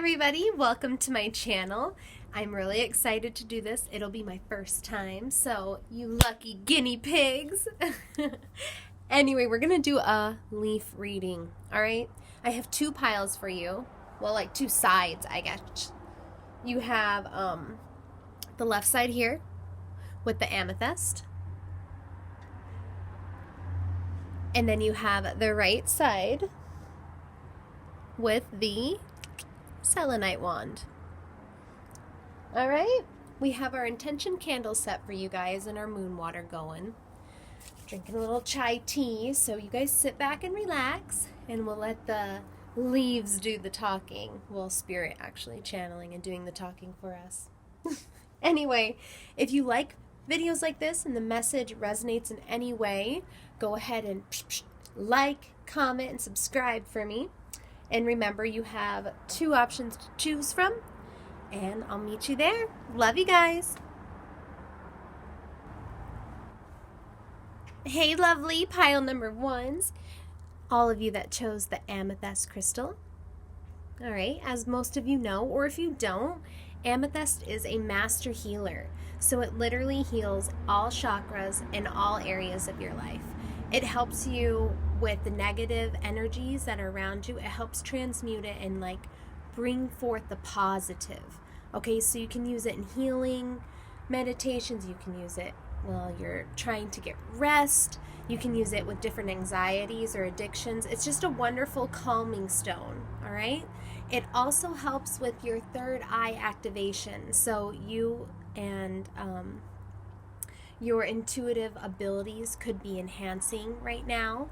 everybody, welcome to my channel. I'm really excited to do this. It'll be my first time, so you lucky guinea pigs. Anyway, we're gonna do a leaf reading, all right? I have two piles for you. Well, like two sides, I guess. You have the left side here with the amethyst. And then you have the right side with the selenite wand. All right, we have our intention candle set for you guys and our moon water going. Drinking a little chai tea, so you guys sit back and relax, and we'll let the leaves do the talking. Well, spirit actually channeling and doing the talking for us. Anyway, if you like videos like this and the message resonates in any way, go ahead and like, comment, and subscribe for me. And remember, you have two options to choose from, and I'll meet you there. Love you guys. Hey, lovely pile number ones. All of you that chose the amethyst crystal. All right, as most of you know, or if you don't, amethyst is a master healer. So it literally heals all chakras in all areas of your life. It helps you with the negative energies that are around you. It helps transmute it and like bring forth the positive. Okay, so you can use it in healing meditations. You can use it while you're trying to get rest. You can use it with different anxieties or addictions. It's just a wonderful calming stone, all right? It also helps with your third eye activation. So you and your intuitive abilities could be enhancing right now.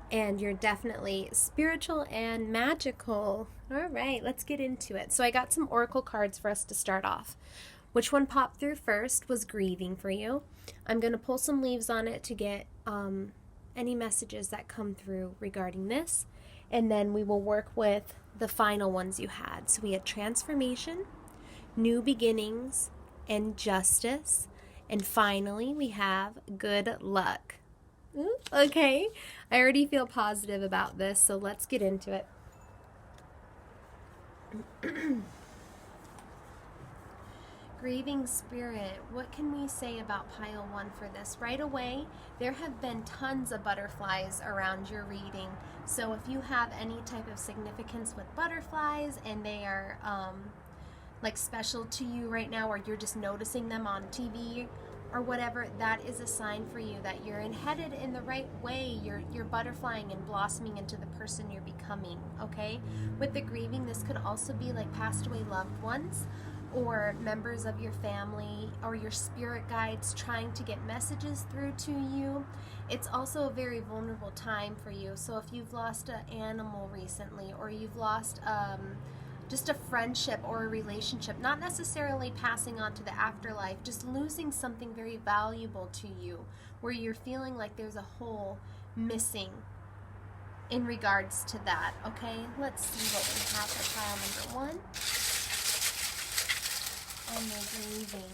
And you're definitely spiritual and magical. All right, let's get into it. So I got some oracle cards for us to start off. Which one popped through first was grieving for you. I'm going to pull some leaves on it to get any messages that come through regarding this. And then we will work with the final ones you had. So we had transformation, new beginnings, and justice. And finally, we have good luck. Okay, I already feel positive about this, so let's get into it. Grieving spirit, what can we say about pile one for this? Right away, there have been tons of butterflies around your reading. So if you have any type of significance with butterflies and they are like special to you right now, or you're just noticing them on TV or whatever, that is a sign for you that you're headed in the right way. You're butterflying and blossoming into the person you're becoming, okay? With the grieving, this could also be like passed away loved ones or members of your family or your spirit guides trying to get messages through to you. It's also a very vulnerable time for you. So if you've lost an animal recently, or you've lost just a friendship or a relationship, not necessarily passing on to the afterlife, just losing something very valuable to you, where you're feeling like there's a hole missing in regards to that, okay? Let's see what we have for pile number one. And they're grieving.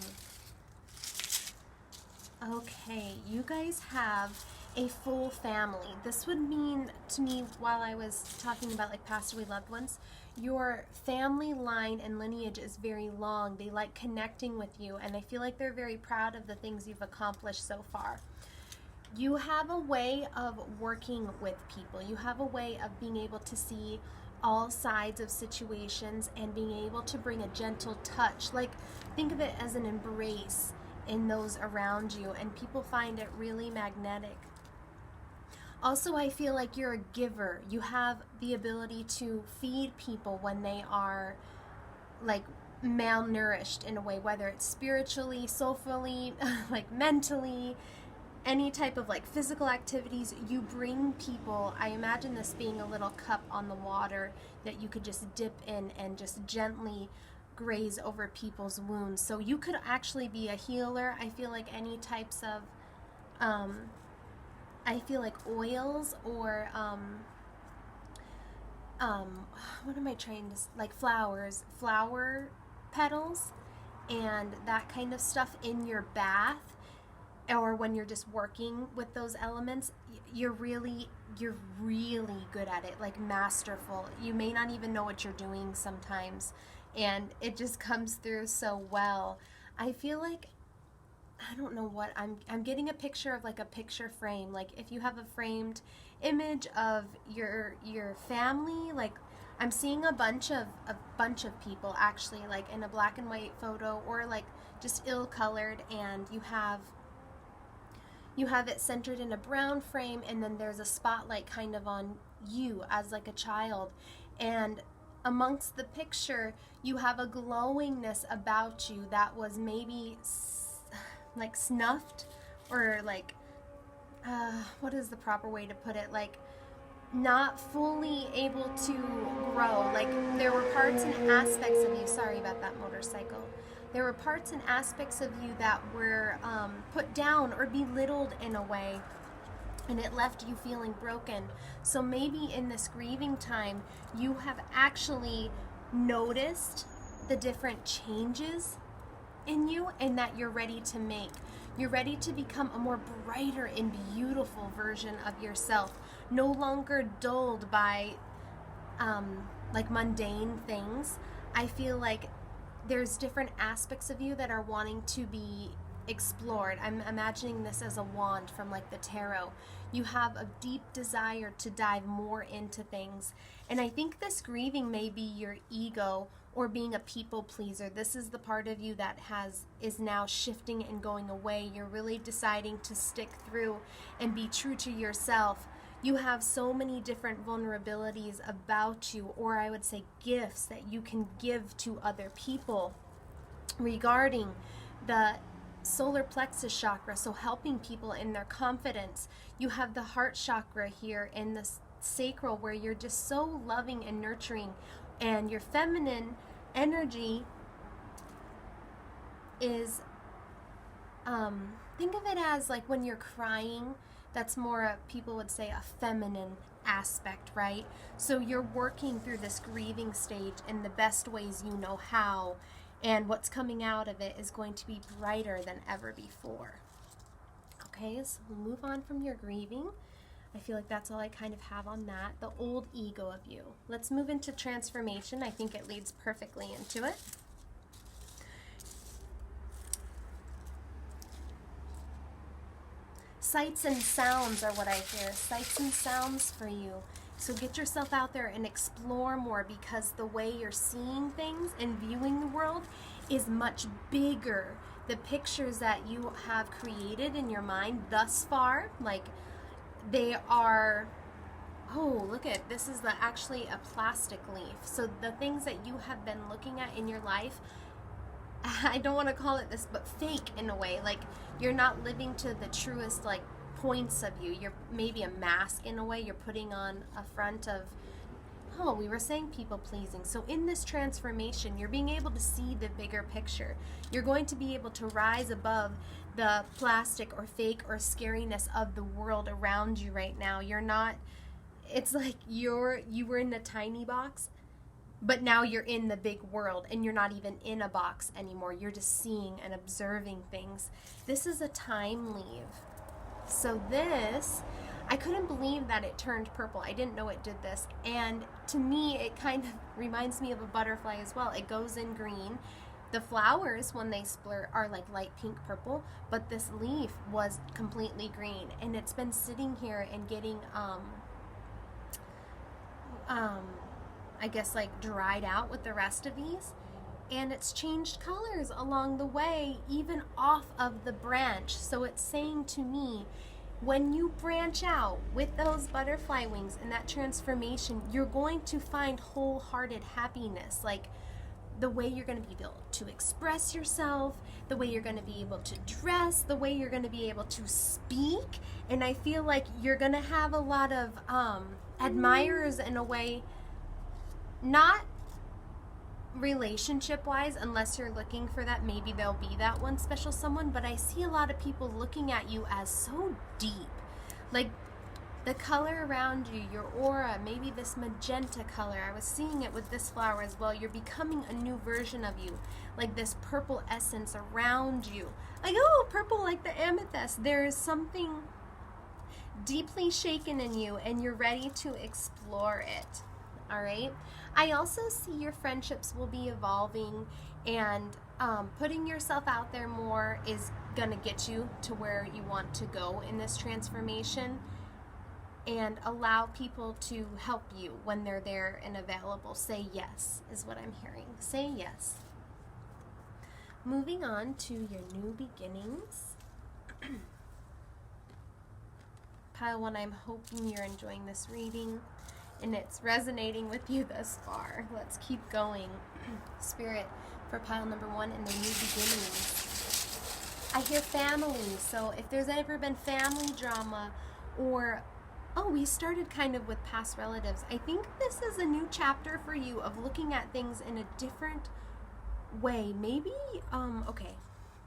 Okay, you guys have a full family. This would mean to me, while I was talking about like passed away loved ones, your family line and lineage is very long. They like connecting with you, and I feel like they're very proud of the things you've accomplished so far. You have a way of working with people. You have a way of being able to see all sides of situations and being able to bring a gentle touch. Like, think of it as an embrace in those around you, and people find it really magnetic. Also, I feel like you're a giver. You have the ability to feed people when they are like malnourished in a way, whether it's spiritually, soulfully, like mentally, any type of like physical activities. You bring people, I imagine this being a little cup on the water that you could just dip in and just gently graze over people's wounds. So you could actually be a healer. I feel like any types of I feel like oils or what am I trying to, like flowers, flower petals and that kind of stuff in your bath or when you're just working with those elements, you're really good at it, like masterful. You may not even know what you're doing sometimes, and it just comes through so well. I feel like, I don't know what I'm getting a picture of, like a picture frame. Like if you have a framed image of your family, like I'm seeing a bunch of people actually, like in a black and white photo, or like just ill colored, and you have it centered in a brown frame, and then there's a spotlight kind of on you as like a child, and amongst the picture you have a glowingness about you that was maybe like snuffed, or like what is the proper way to put it, like not fully able to grow. Like there were parts and aspects of you, sorry about that motorcycle, there were parts and aspects of you that were put down or belittled in a way, and it left you feeling broken. So maybe in this grieving time, you have actually noticed the different changes in you, and that you're ready to make. You're ready to become a more brighter and beautiful version of yourself, no longer dulled by like mundane things. I feel like there's different aspects of you that are wanting to be explored. I'm imagining this as a wand from like the tarot. You have a deep desire to dive more into things. And I think this grieving may be your ego, or being a people pleaser. This is the part of you that is now shifting and going away. You're really deciding to stick through and be true to yourself. You have so many different vulnerabilities about you, or I would say gifts that you can give to other people regarding the solar plexus chakra, so helping people in their confidence. You have the heart chakra here in the sacral, where you're just so loving and nurturing, and your feminine energy is think of it as like when you're crying, that's more, people would say, a feminine aspect, right? So you're working through this grieving stage in the best ways you know how, and what's coming out of it is going to be brighter than ever before. Okay, so we'll move on from your grieving. I feel like that's all I kind of have on that. The old ego of you. Let's move into transformation. I think it leads perfectly into it. Sights and sounds are what I hear. Sights and sounds for you. So get yourself out there and explore more, because the way you're seeing things and viewing the world is much bigger. The pictures that you have created in your mind thus far, like, they are, oh, look at this, is actually a plastic leaf. So the things that you have been looking at in your life, I don't want to call it this, but fake in a way. Like, you're not living to the truest like points of you. You're maybe a mask in a way. You're putting on a front of, oh, we were saying people pleasing. So in this transformation, you're being able to see the bigger picture. You're going to be able to rise above the plastic or fake or scariness of the world around you right now. You're not, it's like you were in a tiny box, but now you're in the big world, and you're not even in a box anymore. You're just seeing and observing things. This is a time leave. So this, I couldn't believe that it turned purple. I didn't know it did this. And to me, it kind of reminds me of a butterfly as well. It goes in green. The flowers, when they split, are like light pink purple, but this leaf was completely green, and it's been sitting here and getting I guess like dried out with the rest of these, and it's changed colors along the way, even off of the branch. So it's saying to me, when you branch out with those butterfly wings and that transformation, you're going to find wholehearted happiness. Like, the way you're going to be able to express yourself, the way you're going to be able to dress, the way you're going to be able to speak. And I feel like you're going to have a lot of admirers in a way, not relationship wise, unless you're looking for that. Maybe there'll be that one special someone, but I see a lot of people looking at you as so deep. Like, The color around you, your aura, maybe this magenta color. I was seeing it with this flower as well. You're becoming a new version of you, like this purple essence around you. Like, oh, purple like the amethyst. There is something deeply shaken in you, and you're ready to explore it. All right. I also see your friendships will be evolving, and putting yourself out there more is gonna get you to where you want to go in this transformation, and allow people to help you when they're there and available. Say yes is what I'm hearing. Say yes. Moving on to your new beginnings. Pile 1, I'm hoping you're enjoying this reading and it's resonating with you thus far. Let's keep going. Spirit, for pile number 1 in the new beginnings. I hear family, so if there's ever been family drama, or we started kind of with past relatives, I think this is a new chapter for you of looking at things in a different way. Maybe,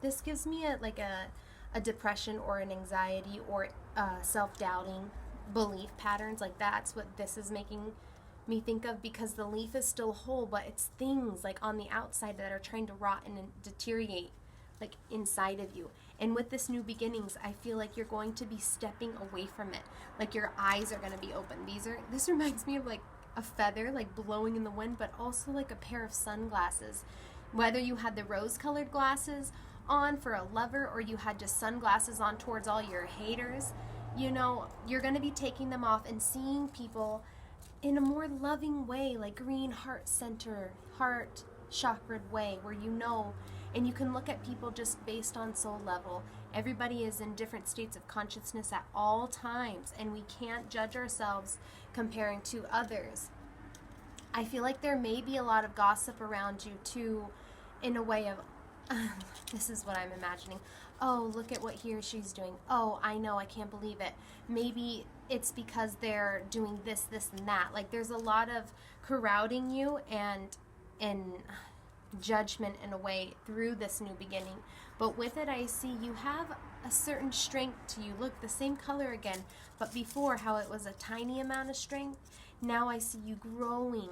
this gives me a depression or an anxiety or self-doubting belief patterns. Like, that's what this is making me think of, because the leaf is still whole, but it's things like on the outside that are trying to rot and deteriorate like inside of you. And with this new beginnings, I feel like you're going to be stepping away from it. Like, your eyes are going to be open. This reminds me of like a feather like blowing in the wind, but also like a pair of sunglasses. Whether you had the rose-colored glasses on for a lover, or you had just sunglasses on towards all your haters, you know, you're going to be taking them off and seeing people in a more loving way, like green heart center, heart chakra way, where you know, and you can look at people just based on soul level. Everybody is in different states of consciousness at all times, and we can't judge ourselves comparing to others. I feel like there may be a lot of gossip around you too, in a way of, this is what I'm imagining. Oh, look at what he or she's doing. Oh, I know, I can't believe it. Maybe it's because they're doing this, this, and that. Like, there's a lot of crowding you and judgment in a way through this new beginning. But with it, I see you have a certain strength to you. Look, the same color again, but before, how it was a tiny amount of strength, now I see you growing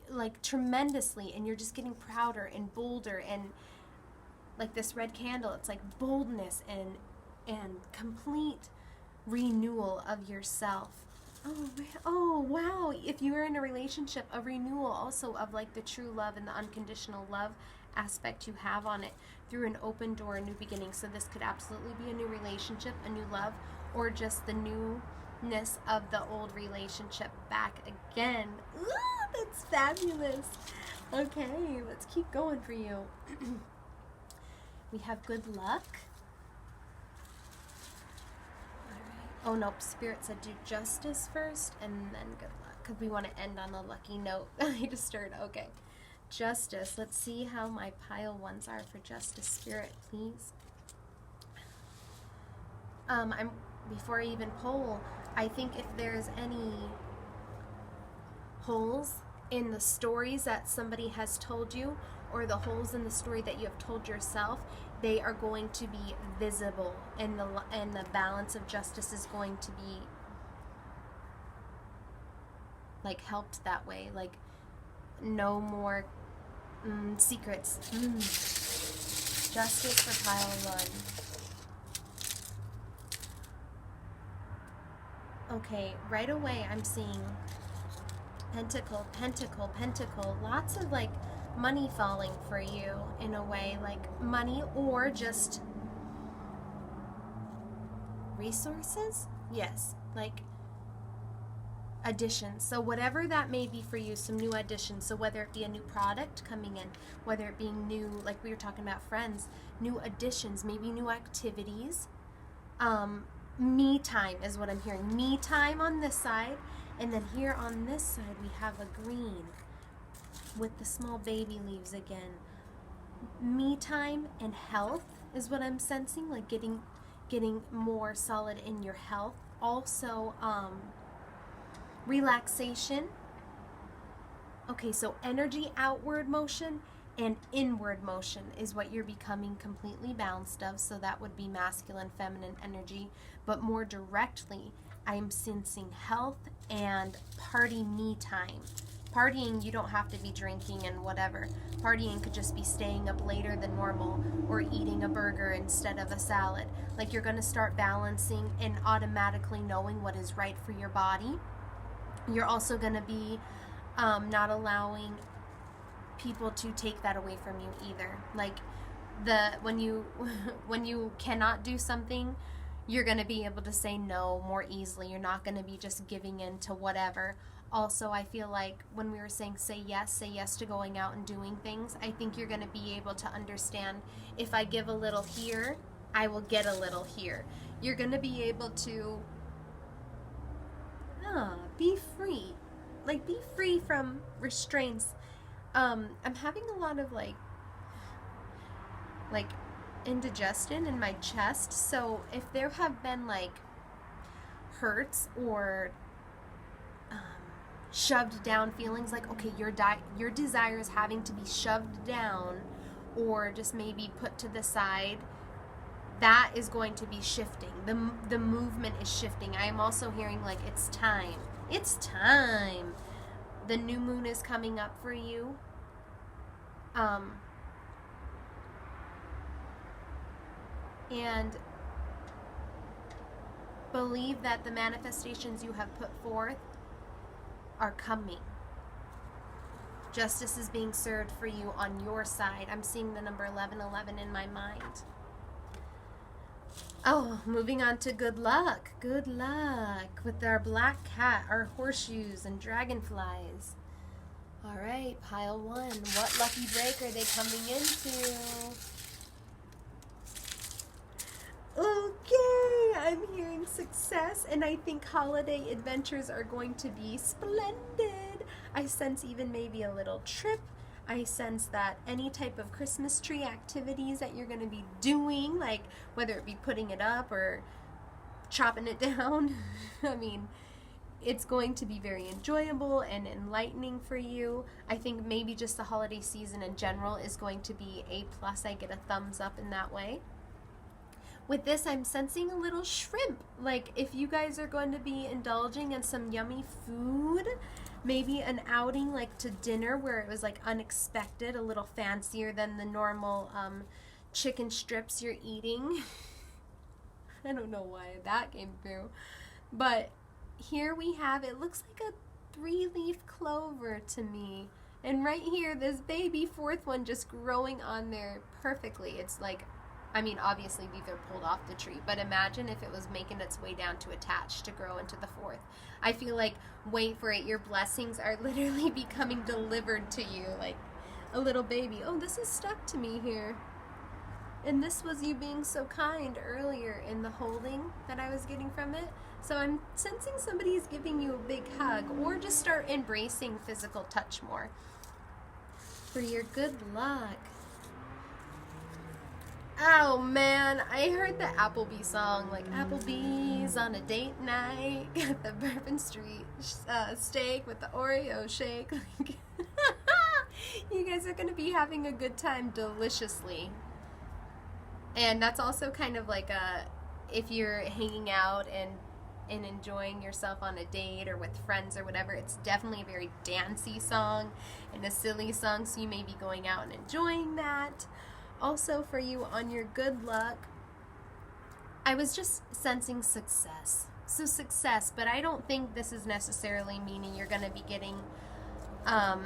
like tremendously, and you're just getting prouder and bolder, and like this red candle, it's like boldness and complete renewal of yourself. Oh wow, if you are in a relationship, a renewal also of like the true love and the unconditional love aspect you have on it through an open door, a new beginning. So this could absolutely be a new relationship, a new love, or just the newness of the old relationship back again. Ooh, that's fabulous. Okay, let's keep going for you. We have good luck. Oh nope, Spirit said do justice first and then good luck, because we want to end on a lucky note. I just stirred. Okay. Justice. Let's see how my pile 1s are for justice. Spirit, please. Before I even poll, I think if there's any holes in the stories that somebody has told you, or the holes in the story that you have told yourself, they are going to be visible, and the balance of justice is going to be like helped that way. Like, no more secrets. Justice for pile 1. Okay, right away I'm seeing pentacle, pentacle, pentacle. Lots of like money falling for you in a way, like money or just resources. Yes, like additions. So whatever that may be for you, some new additions. So whether it be a new product coming in, whether it being new, like we were talking about friends, new additions, maybe new activities. Me time is what I'm hearing. Me time on this side, and then here on this side we have a green with the small baby leaves again. Me time and health is what I'm sensing, like getting more solid in your health. Also, relaxation. Okay, so energy outward motion and inward motion is what you're becoming completely balanced of. So that would be masculine, feminine energy, but more directly I'm sensing health and party me time. Partying, you don't have to be drinking and whatever. Partying could just be staying up later than normal or eating a burger instead of a salad. Like, you're going to start balancing and automatically knowing what is right for your body. You're also going to be not allowing people to take that away from you either. Like, when you cannot do something, you're going to be able to say no more easily. You're not going to be just giving in to whatever. Also, I feel like when we were saying say yes to going out and doing things, I think you're going to be able to understand, if I give a little here, I will get a little here. You're going to be able to be free. Like, be free from restraints. I'm having a lot of like indigestion in my chest, so if there have been like hurts or shoved down feelings, like, okay, your desire is having to be shoved down or just maybe put to the side, that is going to be shifting. The movement is shifting. I am also hearing like it's time. The new moon is coming up for you. And believe that the manifestations you have put forth are coming. Justice is being served for you on your side. I'm seeing the number 1111 in my mind. Oh, moving on to good luck. Good luck with our black cat, our horseshoes, and dragonflies. All right, pile 1. What lucky break are they coming into? Okay, I'm hearing success, and I think holiday adventures are going to be splendid. I sense even maybe a little trip. I sense that any type of Christmas tree activities that you're going to be doing, like whether it be putting it up or chopping it down, I mean, it's going to be very enjoyable and enlightening for you. I think maybe just the holiday season in general is going to be A+. I get a thumbs up in that way. With this, I'm sensing a little shrimp. Like, if you guys are going to be indulging in some yummy food, maybe an outing like to dinner where it was like unexpected, a little fancier than the normal chicken strips you're eating. I don't know why that came through. But here we have, it looks like a 3-leaf clover to me. And right here, this baby 4th one just growing on there perfectly. It's like, I mean, obviously these are pulled off the tree, but imagine if it was making its way down to attach to grow into the 4th. I feel like, wait for it, your blessings are literally becoming delivered to you like a little baby. Oh, this is stuck to me here. And this was you being so kind earlier in the holding that I was getting from it. So I'm sensing somebody's giving you a big hug, or just start embracing physical touch more for your good luck. Oh man, I heard the Applebee song, like Applebee's on a date night, got the Bourbon Street steak with the Oreo shake. Like, you guys are going to be having a good time deliciously. And that's also kind of like if you're hanging out and enjoying yourself on a date or with friends or whatever, it's definitely a very dancey song and a silly song, so you may be going out and enjoying that. Also for you on your good luck, I was just sensing success. So success, but I don't think this is necessarily meaning you're going to be getting a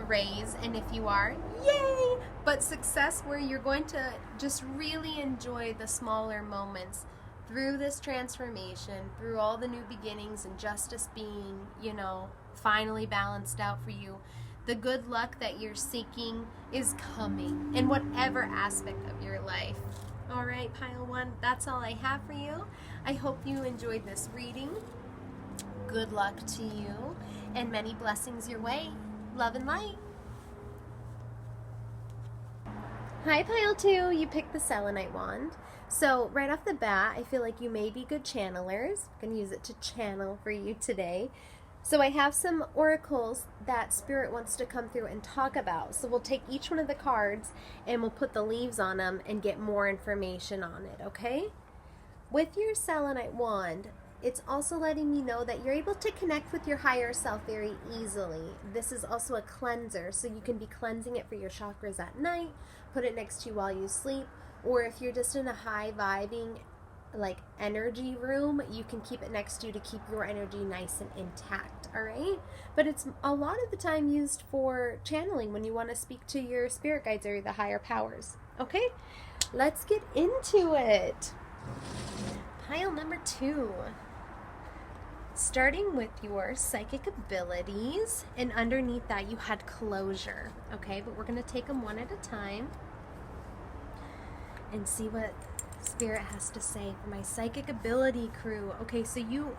raise, and if you are, yay! But success where you're going to just really enjoy the smaller moments through this transformation, through all the new beginnings and justice being, finally balanced out for you. The good luck that you're seeking is coming in whatever aspect of your life. All right, pile 1, that's all I have for you. I hope you enjoyed this reading. Good luck to you and many blessings your way. Love and light. Hi, pile 2. You picked the selenite wand. So right off the bat, I feel like you may be good channelers. I'm going to use it to channel for you today. So I have some oracles that Spirit wants to come through and talk about. So we'll take each one of the cards and we'll put the leaves on them and get more information on it, okay? With your selenite wand, It's also letting you know that you're able to connect with your higher self very easily. This is also a cleanser, so you can be cleansing it for your chakras at night, put it next to you while you sleep, or if you're just in a high vibing like energy room, you can keep it next to you to keep your energy nice and intact. All right, but it's a lot of the time used for channeling when you want to speak to your spirit guides or the higher powers. Okay, let's get into it. Pile number 2, starting with your psychic abilities, and underneath that you had closure. Okay, but we're going to take them one at a time and see what Spirit has to say for my psychic ability crew. Okay, so you,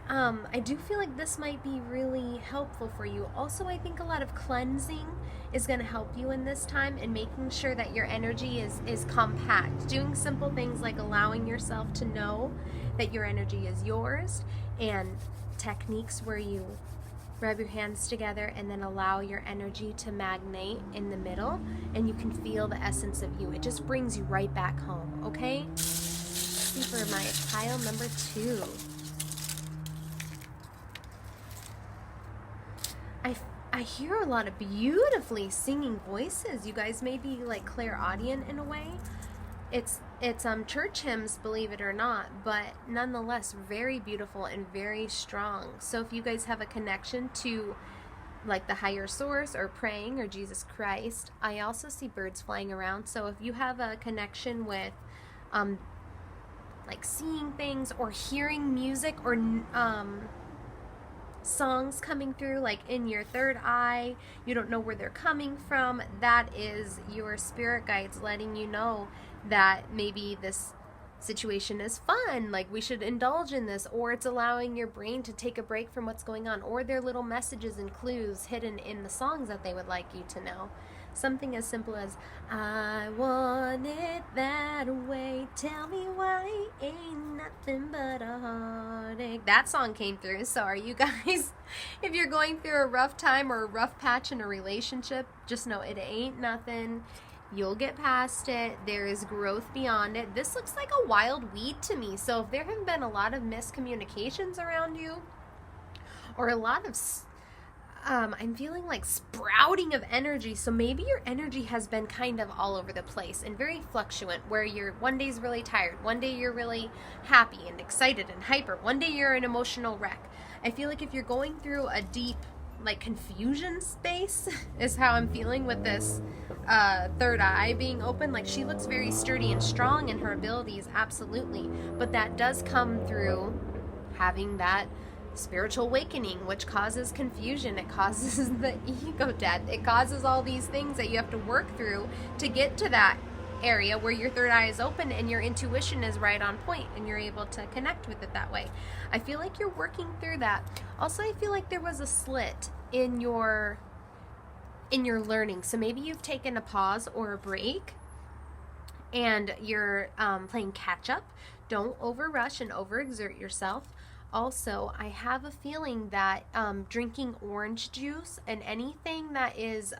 I do feel like this might be really helpful for you. Also, I think a lot of cleansing is going to help you in this time, and making sure that your energy is compact. Doing simple things like allowing yourself to know that your energy is yours, and techniques where you rub your hands together and then allow your energy to magnate in the middle, and you can feel the essence of you. It just brings you right back home, okay? Let's see for my pile number 2. I hear a lot of beautifully singing voices. You guys may be like clairaudient in a way. It's church hymns, believe it or not, but nonetheless very beautiful and very strong. So if you guys have a connection to like the higher source or praying or Jesus Christ, I also see birds flying around. So if you have a connection with like seeing things or hearing music or songs coming through like in your third eye, you don't know where they're coming from, that is your spirit guides letting you know that maybe this situation is fun, like we should indulge in this, or it's allowing your brain to take a break from what's going on, or they're little messages and clues hidden in the songs that they would like you to know. Something as simple as, I want it that way, tell me why ain't nothing but a heartache. That song came through. So are you guys, if you're going through a rough time or a rough patch in a relationship, just know it ain't nothing. You'll get past it. There is growth beyond it. This looks like a wild weed to me. So if there have been a lot of miscommunications around you, or a lot of I'm feeling like sprouting of energy. So maybe your energy has been kind of all over the place and very fluctuant, where you're one day's really tired, one day you're really happy and excited and hyper, one day you're an emotional wreck. I feel like if you're going through a deep like confusion space is how I'm feeling with this third eye being open. Like she looks very sturdy and strong in her abilities, absolutely, but that does come through having that spiritual awakening, which causes confusion. It causes the ego death. It causes all these things that you have to work through to get to that area where your third eye is open and your intuition is right on point and you're able to connect with it that way. I feel like you're working through that. Also, I feel like there was a slit in your learning. So maybe you've taken a pause or a break and you're playing catch up. Don't overrush and overexert yourself. Also, I have a feeling that drinking orange juice and anything that is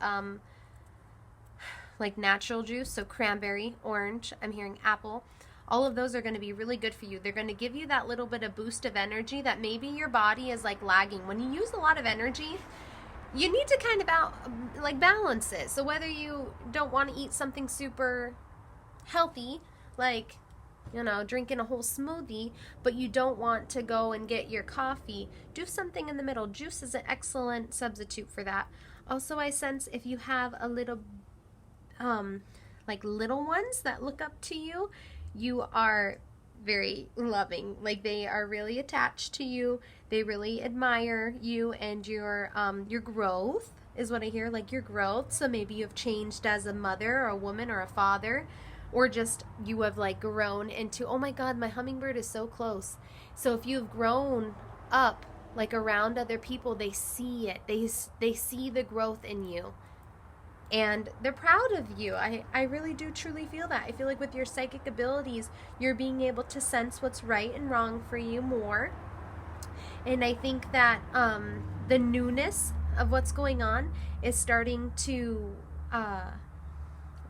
like natural juice, so cranberry, orange, I'm hearing apple, all of those are going to be really good for you. They're going to give you that little bit of boost of energy that maybe your body is like lagging. When you use a lot of energy, you need to kind of balance it. So whether you don't want to eat something super healthy, like drinking a whole smoothie, but you don't want to go and get your coffee, do something in the middle. Juice is an excellent substitute for that. Also, I sense if you have a little, little ones that look up to you, you are very loving. Like they are really attached to you. They really admire you and your growth is what I hear, like your growth. So maybe you've changed as a mother or a woman or a father, or just you have like grown into, oh my God, my hummingbird is so close. So if you've grown up like around other people, they see it. They see the growth in you. And they're proud of you. I really do truly feel that. I feel like with your psychic abilities, you're being able to sense what's right and wrong for you more. And I think that the newness of what's going on is starting to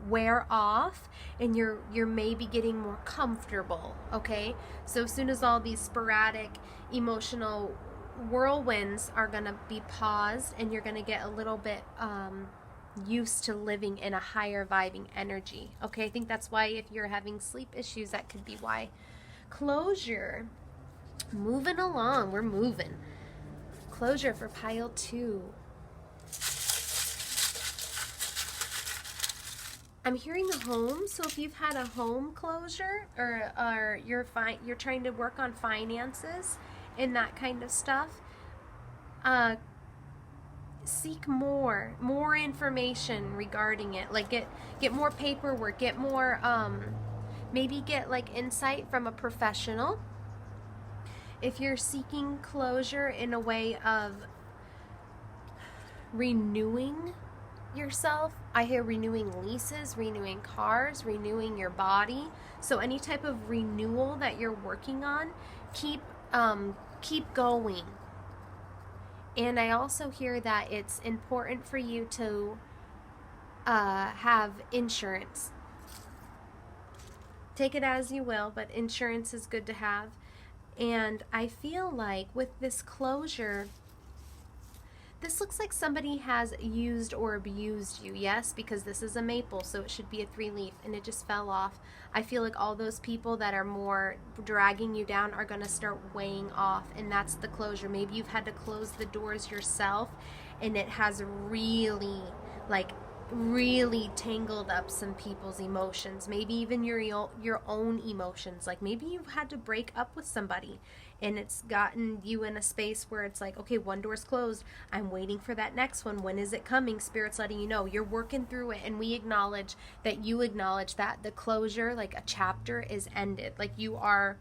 wear off, and you're maybe getting more comfortable, okay? So as soon as all these sporadic emotional whirlwinds are going to be paused, and you're going to get a little bit used to living in a higher vibing energy, okay? I think that's why if you're having sleep issues, that could be why. Closure. Moving along, we're moving. Closure for pile 2. I'm hearing a home, so if you've had a home closure, or you're trying to work on finances and that kind of stuff, seek more information regarding it. Like get more paperwork, get more maybe get like insight from a professional. If you're seeking closure in a way of renewing yourself, I hear renewing leases, renewing cars, renewing your body. So any type of renewal that you're working on, keep going. And I also hear that it's important for you to have insurance. Take it as you will, but insurance is good to have. And I feel like with this closure, this looks like somebody has used or abused you. Yes, because this is a maple, so it should be a 3-leaf, and it just fell off. I feel like all those people that are more dragging you down are going to start weighing off, and that's the closure. Maybe you've had to close the doors yourself, and it has really tangled up some people's emotions, maybe even your own emotions. Like maybe you've had to break up with somebody, and it's gotten you in a space where it's like, okay, one door's closed, I'm waiting for that next one. When is it coming? Spirit's letting you know. You're working through it, and we acknowledge that you acknowledge that the closure, like a chapter, is ended. Like you are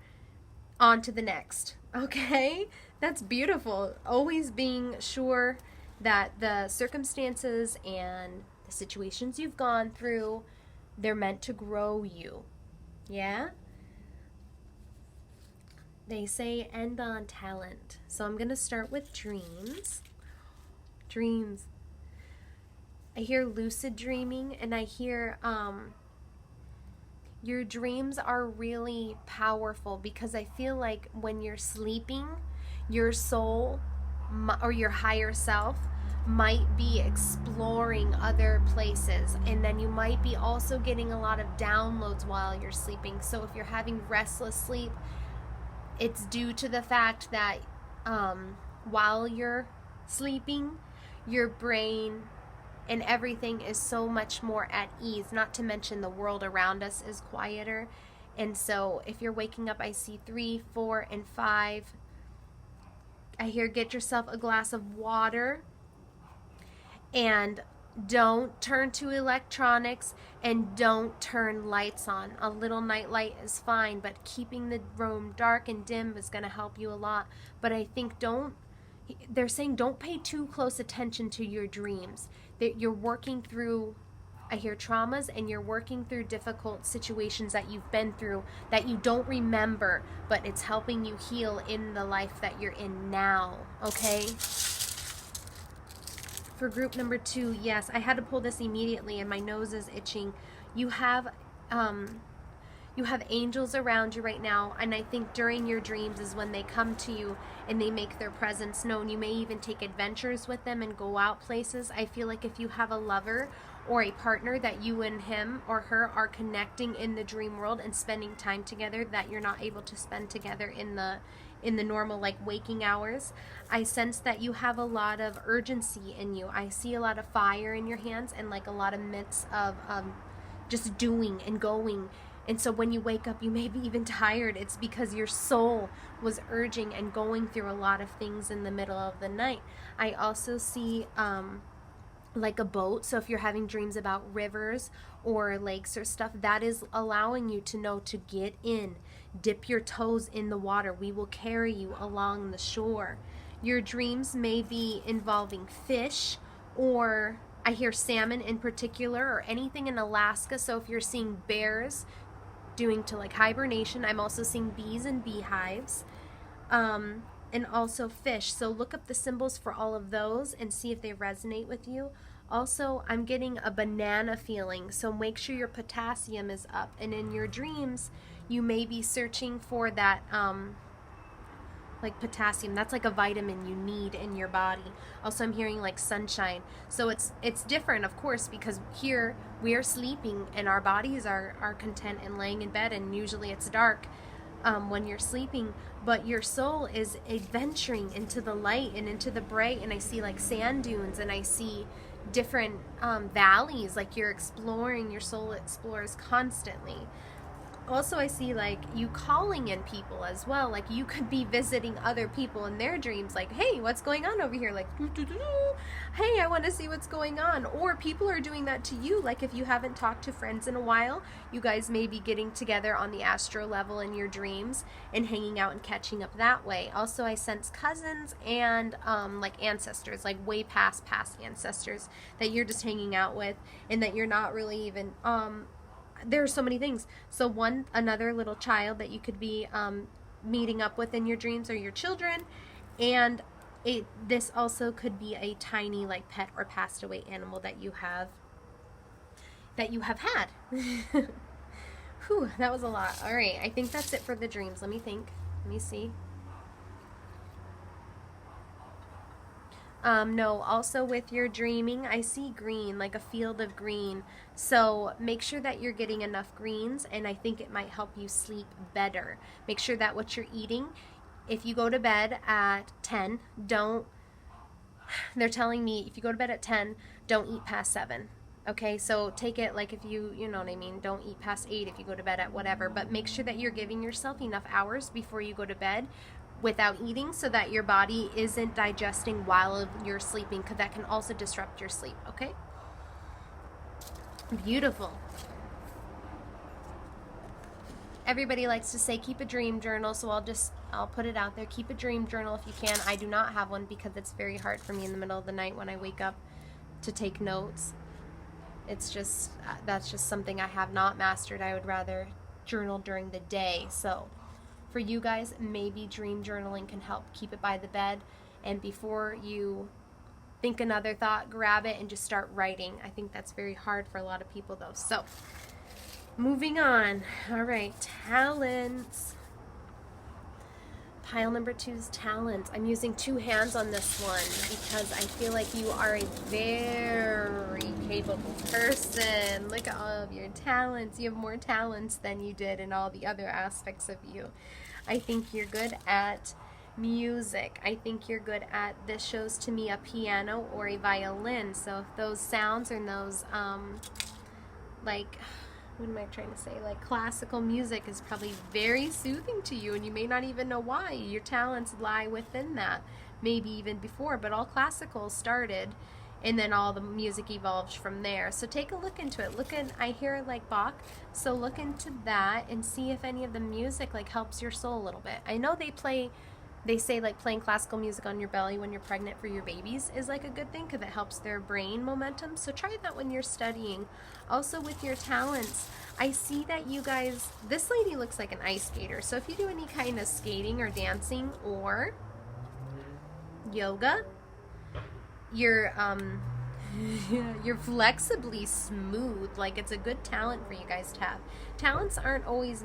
on to the next. Okay? That's beautiful. Always being sure that the circumstances and the situations you've gone through, they're meant to grow you. Yeah? They say end on talent. So I'm going to start with dreams. Dreams. I hear lucid dreaming, and I hear your dreams are really powerful, because I feel like when you're sleeping, your soul or your higher self might be exploring other places, and then you might be also getting a lot of downloads while you're sleeping. So if you're having restless sleep, it's due to the fact that while you're sleeping, your brain and everything is so much more at ease, not to mention the world around us is quieter. And so if you're waking up, I see 3, 4, and 5. I hear get yourself a glass of water, and don't turn to electronics, and don't turn lights on. A little night light is fine, but keeping the room dark and dim is going to help you a lot. But I think they're saying don't pay too close attention to your dreams. That you're working through, I hear traumas, and you're working through difficult situations that you've been through that you don't remember, but it's helping you heal in the life that you're in now, okay? For group number 2, yes, I had to pull this immediately, and my nose is itching. You have angels around you right now, and I think during your dreams is when they come to you and they make their presence known. You may even take adventures with them and go out places. I feel like if you have a lover or a partner that you and him or her are connecting in the dream world and spending time together that you're not able to spend together in the normal like waking hours, I sense that you have a lot of urgency in you. I see a lot of fire in your hands, and like a lot of mitts of just doing and going. And so when you wake up, you may be even tired. It's because your soul was urging and going through a lot of things in the middle of the night. I also see like a boat. So if you're having dreams about rivers or lakes or stuff, that is allowing you to know to get in. Dip your toes in the water. We will carry you along the shore. Your dreams may be involving fish, or I hear salmon in particular, or anything in Alaska. So if you're seeing bears doing to like hibernation, I'm also seeing bees and beehives, and also fish. So look up the symbols for all of those and see if they resonate with you. Also, I'm getting a banana feeling, so make sure your potassium is up. And in your dreams, you may be searching for that like potassium. That's like a vitamin you need in your body. Also, I'm hearing like sunshine. So it's different, of course, because here we are sleeping and our bodies are content and laying in bed, and usually it's dark when you're sleeping, but your soul is adventuring into the light and into the bright. And I see like sand dunes, and I see different valleys, like you're exploring. Your soul explores constantly. Also, I see like you calling in people as well. Like you could be visiting other people in their dreams, like, hey, what's going on over here? Like, hey, I want to see what's going on. Or people are doing that to you. Like if you haven't talked to friends in a while, you guys may be getting together on the astro level in your dreams and hanging out and catching up that way. Also, I sense cousins and like ancestors, like way past ancestors that you're just hanging out with, and that you're not really even there are so many things. So another little child that you could be meeting up with in your dreams are your children, and this also could be a tiny like pet or passed away animal that you have had. Whew, that was a lot. All right, I think that's it for the dreams. Let me think. Let me see. No, also with your dreaming, I see green, like a field of green. So make sure that you're getting enough greens, and I think it might help you sleep better. Make sure that what you're eating, if you go to bed at 10, they're telling me if you go to bed at 10, don't eat past 7. Okay, so take it like if you know what I mean, don't eat past 8 if you go to bed at whatever, but make sure that you're giving yourself enough hours before you go to bed without eating, so that your body isn't digesting while you're sleeping, because that can also disrupt your sleep. Okay, beautiful. Everybody likes to say keep a dream journal, so I'll put it out there. Keep a dream journal if you can. I do not have one because it's very hard for me in the middle of the night when I wake up to take notes. It's just that's just something I have not mastered. I would rather journal during the day. So for you guys, maybe dream journaling can help. Keep it by the bed, and before you think another thought, grab it and just start writing. I think that's very hard for a lot of people though. So moving on. All right, talents. Pile number 2 is talents. I'm using 2 hands on this one because I feel like you are a very capable person. Look at all of your talents. You have more talents than you did in all the other aspects of you. I think you're good at music. I think you're good at, this shows to me a piano or a violin. So if those sounds and those like, what am I trying to say? Like classical music is probably very soothing to you, and you may not even know why. Your talents lie within that, maybe even before, but all classical started and then all the music evolved from there. So take a look into it. I hear like Bach, so look into that and see if any of the music like helps your soul a little bit. I know they say like playing classical music on your belly when you're pregnant for your babies is like a good thing because it helps their brain momentum. So try that when you're studying. Also with your talents, I see that you guys, this lady looks like an ice skater. So if you do any kind of skating or dancing or yoga, you're flexibly smooth. Like it's a good talent for you guys to have. Talents aren't always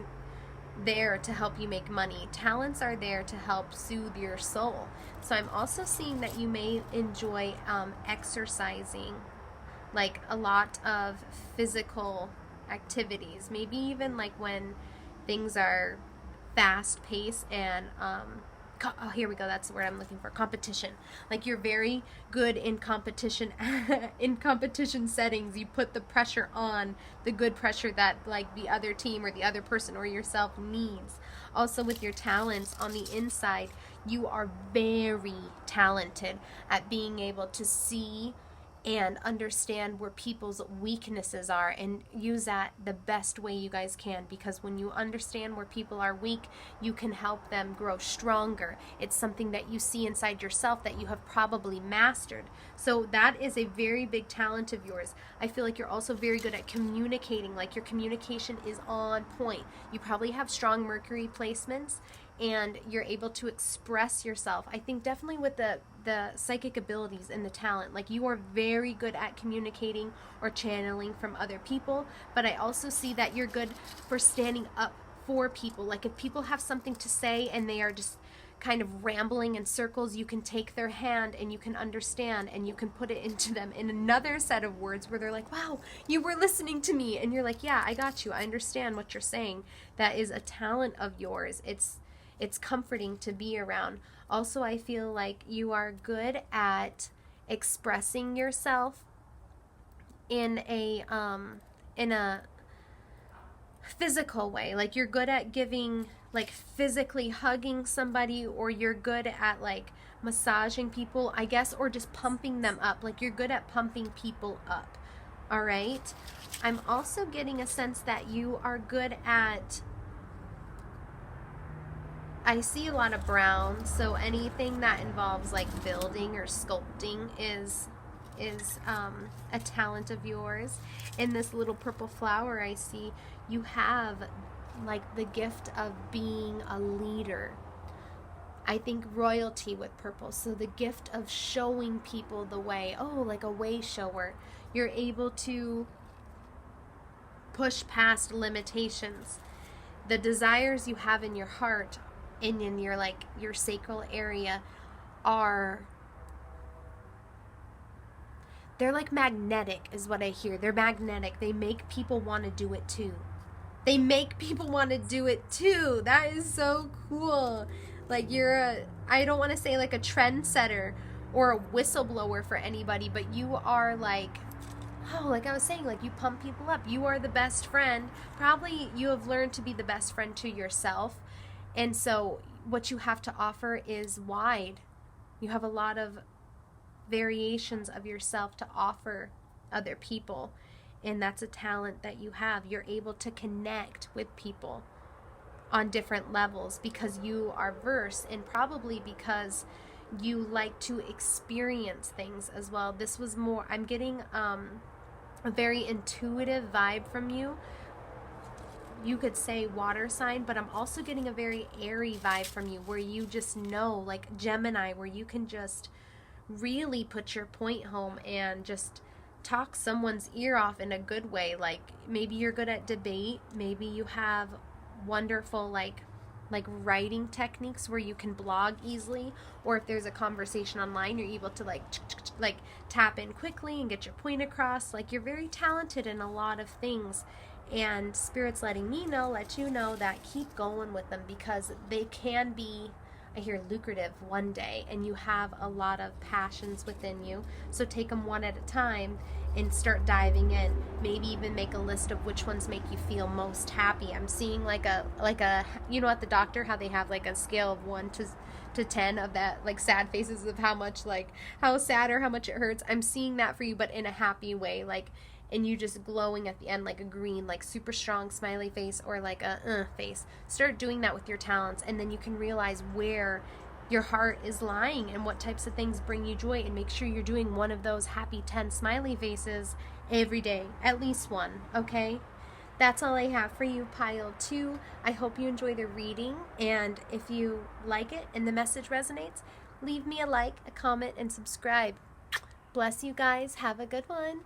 there to help you make money. Talents are there to help soothe your soul. So I'm also seeing that you may enjoy exercising, like a lot of physical activities, maybe even like when things are fast paced and oh, here we go, that's the word I'm looking for, competition. Like you're very good in competition in competition settings. You put the pressure on, the good pressure that like the other team or the other person or yourself needs. Also with your talents on the inside, you are very talented at being able to see and understand where people's weaknesses are and use that the best way you guys can, because when you understand where people are weak, you can help them grow stronger. It's something that you see inside yourself that you have probably mastered. So that is a very big talent of yours. I feel like you're also very good at communicating, like your communication is on point. You probably have strong Mercury placements and you're able to express yourself. I think definitely with the the psychic abilities and the talent. Like, you are very good at communicating or channeling from other people, but I also see that you're good for standing up for people. Like, if people have something to say and they are just kind of rambling in circles, you can take their hand and you can understand and you can put it into them in another set of words where they're like, wow, you were listening to me. And you're like, yeah, I got you. I understand what you're saying. That is a talent of yours. It's comforting to be around. Also, I feel like you are good at expressing yourself in a physical way. Like, you're good at giving, like, physically hugging somebody, or you're good at like massaging people, I guess, or just pumping them up. Like, you're good at pumping people up. All right. I'm also getting a sense that you are good at, I see a lot of brown, so anything that involves like building or sculpting is a talent of yours. In this little purple flower I see, you have like the gift of being a leader. I think royalty with purple, so the gift of showing people the way. Oh, like a way shower. You're able to push past limitations. The desires you have in your heart and in your like your sacral area they're like magnetic is what I hear. They're magnetic. They make people want to do it too. They make people want to do it too. That is so cool. Like, I don't want to say like a trendsetter or a whistleblower for anybody, but you are like, oh, like I was saying, like, you pump people up. You are the best friend. Probably you have learned to be the best friend to yourself. And so what you have to offer is wide. You have a lot of variations of yourself to offer other people. And that's a talent that you have. You're able to connect with people on different levels because you are versed, and probably because you like to experience things as well. This was more, I'm getting a very intuitive vibe from you. You could say water sign, but I'm also getting a very airy vibe from you where you just know, like Gemini, where you can just really put your point home and just talk someone's ear off in a good way. Like, maybe you're good at debate, maybe you have wonderful like writing techniques where you can blog easily, or if there's a conversation online, you're able to like tap in quickly and get your point across. Like, you're very talented in a lot of things, and Spirit's letting me know, let you know that keep going with them because they can be, I hear, lucrative one day, and you have a lot of passions within you. So take them one at a time and start diving in. Maybe even make a list of which ones make you feel most happy. I'm seeing like a you know, at the doctor how they have like a scale of 1 to 10 of that, like sad faces of how much, like how sad or how much it hurts. I'm seeing that for you, but in a happy way, like, and you just glowing at the end like a green, like super strong smiley face, or like a face. Start doing that with your talents, and then you can realize where your heart is lying and what types of things bring you joy, and make sure you're doing one of those happy 10 smiley faces every day, at least one. Okay, that's all I have for you, pile 2. I hope you enjoy the reading, and if you like it and the message resonates, leave me a like, a comment, and subscribe. Bless you guys. Have a good one.